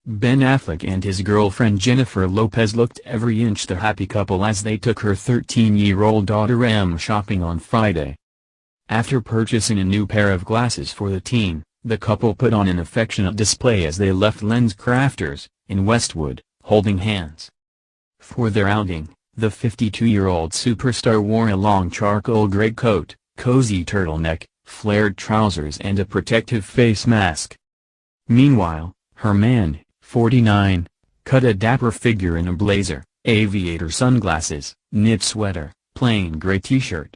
Ben Affleck and his girlfriend Jennifer Lopez looked every inch the happy couple as they took her 13-year-old daughter Em shopping on Friday. After purchasing a new pair of glasses for the teen, the couple put on an affectionate display as they left Lens Crafters, in Westwood, holding hands. For their outing, the 52-year-old superstar wore a long charcoal gray coat, cozy turtleneck, flared trousers and a protective face mask. Meanwhile, her man, 49, cut a dapper figure in a blazer, aviator sunglasses, knit sweater, plain gray t-shirt.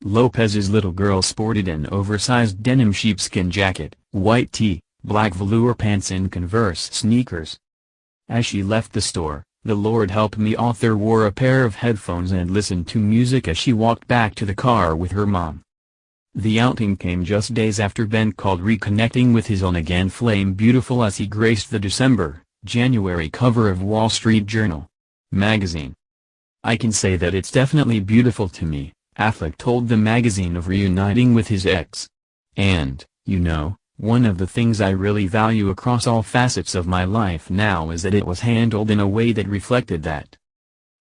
Lopez's little girl sported an oversized denim sheepskin jacket, white tee, black velour pants and Converse sneakers. As she left the store, the Lord Help Me author wore a pair of headphones and listened to music as she walked back to the car with her mom. The outing came just days after Ben called reconnecting with his on-again flame beautiful as he graced the January cover of Wall Street Journal magazine. "I can say that it's definitely beautiful to me," Affleck told the magazine of reuniting with his ex. "And, you know, one of the things I really value across all facets of my life now is that it was handled in a way that reflected that.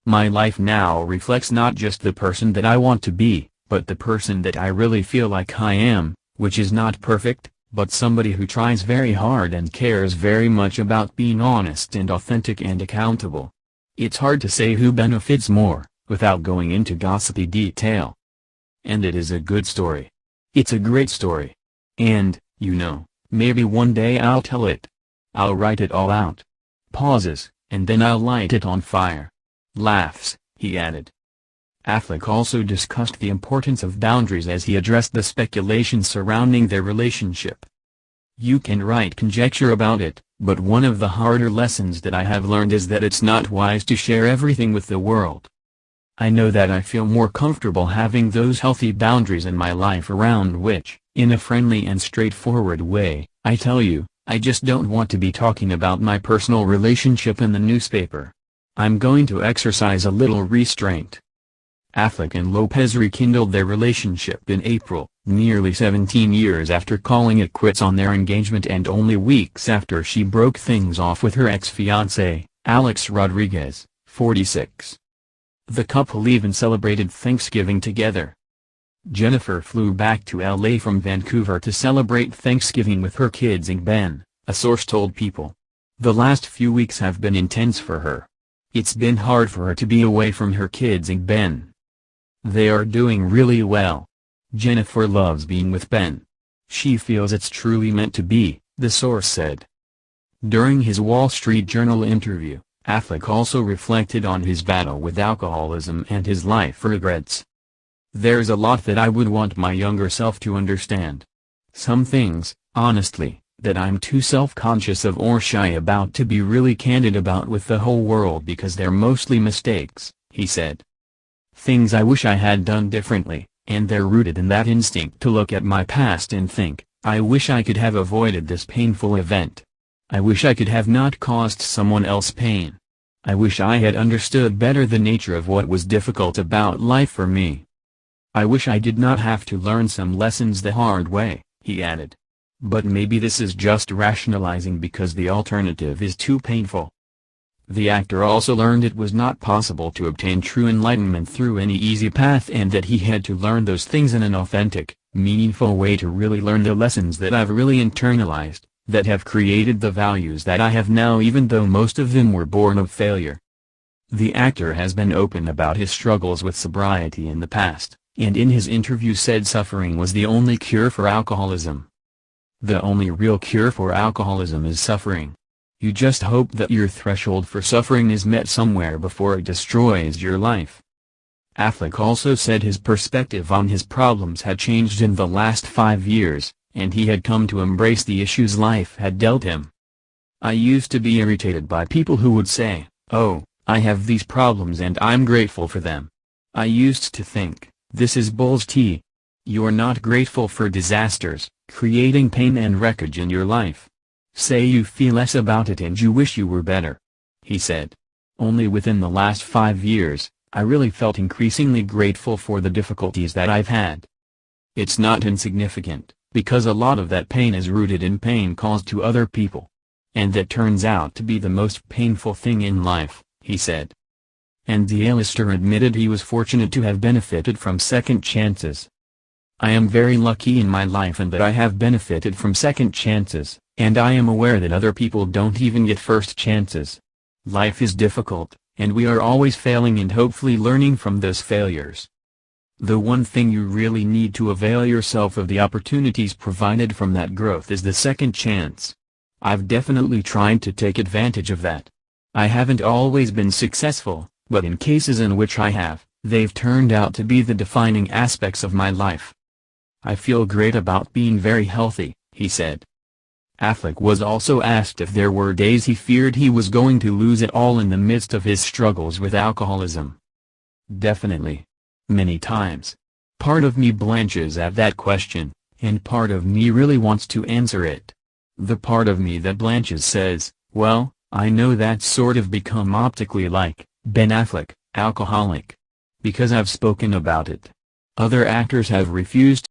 My life now reflects not just the person that I want to be, but the person that I really feel like I am, which is not perfect, but somebody who tries very hard and cares very much about being honest and authentic and accountable. It's hard to say who benefits more, without going into gossipy detail. And it is a good story. It's a great story. And, you know, maybe one day I'll tell it. I'll write it all out." Pauses, "and then I'll light it on fire." Laughs, he added. Affleck also discussed the importance of boundaries as he addressed the speculation surrounding their relationship. "You can write conjecture about it, but one of the harder lessons that I have learned is that it's not wise to share everything with the world. I know that I feel more comfortable having those healthy boundaries in my life around which, in a friendly and straightforward way, I tell you, I just don't want to be talking about my personal relationship in the newspaper. I'm going to exercise a little restraint." Affleck and Lopez rekindled their relationship in April, nearly 17 years after calling it quits on their engagement and only weeks after she broke things off with her ex-fiancé, Alex Rodriguez, 46. The couple even celebrated Thanksgiving together. Jennifer flew back to LA from Vancouver to celebrate Thanksgiving with her kids and Ben, a source told People. "The last few weeks have been intense for her. It's been hard for her to be away from her kids and Ben. They are doing really well. Jennifer loves being with Ben. She feels it's truly meant to be," the source said. During his Wall Street Journal interview, Affleck also reflected on his battle with alcoholism and his life regrets. "There's a lot that I would want my younger self to understand. Some things, honestly, that I'm too self-conscious of or shy about to be really candid about with the whole world because they're mostly mistakes," he said. "Things I wish I had done differently, and they're rooted in that instinct to look at my past and think, I wish I could have avoided this painful event. I wish I could have not caused someone else pain. I wish I had understood better the nature of what was difficult about life for me. I wish I did not have to learn some lessons the hard way," he added. "But maybe this is just rationalizing because the alternative is too painful." The actor also learned it was not possible to obtain true enlightenment through any easy path and that he had to learn those things in an authentic, meaningful way to really learn the lessons that I've really internalized, that have created the values that I have now even though most of them were born of failure. The actor has been open about his struggles with sobriety in the past, and in his interview said suffering was the only cure for alcoholism. "The only real cure for alcoholism is suffering. You just hope that your threshold for suffering is met somewhere before it destroys your life." Affleck also said his perspective on his problems had changed in the last 5 years, and he had come to embrace the issues life had dealt him. "I used to be irritated by people who would say, 'Oh, I have these problems and I'm grateful for them.' I used to think, this is bullshit. You're not grateful for disasters, creating pain and wreckage in your life. Say you feel less about it and you wish you were better," he said. "Only within the last 5 years, I really felt increasingly grateful for the difficulties that I've had. It's not insignificant, because a lot of that pain is rooted in pain caused to other people. And that turns out to be the most painful thing in life, he said. And the A-lister admitted he was fortunate to have benefited from second chances. I am very lucky in my life and that I have benefited from second chances, and I am aware that other people don't even get first chances. Life is difficult, and we are always failing and hopefully learning from those failures. The one thing you really need to avail yourself of the opportunities provided from that growth is the second chance. I've definitely tried to take advantage of that. I haven't always been successful, but in cases in which I have, they've turned out to be the defining aspects of my life. I feel great about being very healthy, he said. Affleck was also asked if there were days he feared he was going to lose it all in the midst of his struggles with alcoholism. Definitely. Many times. Part of me blanches at that question, and part of me really wants to answer it. The part of me that blanches says, well, I know that's sort of become optically like Ben Affleck, alcoholic. Because I've spoken about it. Other actors have refused